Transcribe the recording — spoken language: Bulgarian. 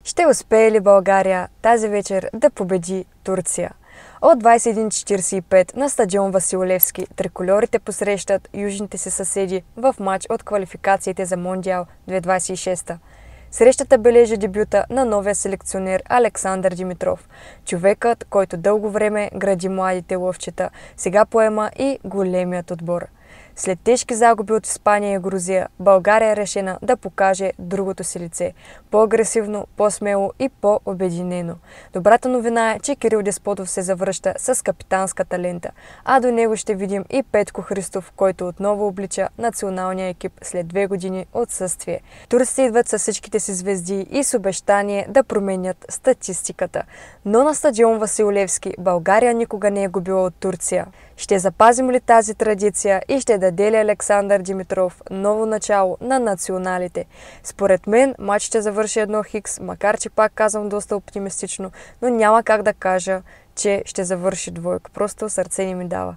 Ще успее ли България тази вечер да победи Турция? От 21:45 на стадион Васил Левски трикольорите посрещат южните си съседи в матч от квалификациите за Мондиал 2026. Срещата бележи дебюта на новия селекционер Александър Димитров. Човекът, който дълго време гради младите лъвчета, сега поема и големият отбор. След тежки загуби от Испания и Грузия, България е решена да покаже другото си лице – по-агресивно, по-смело и по-обединено. Добрата новина е, че Кирил Деспотов се завръща с капитанската лента, а до него ще видим и Петко Христов, който отново облича националния екип след 2 години отсъствие. Турците идват със всичките си звезди и с обещание да променят статистиката. Но на стадион Васил Левски България никога не е губила от Турция. Ще запазим ли тази традиция и ще даде ли Александър Димитров ново начало на националите? Според мен матч ще завърши 1-1, макар че пак казвам доста оптимистично, но няма как да кажа, че ще завърши 2. Просто сърце не ми дава.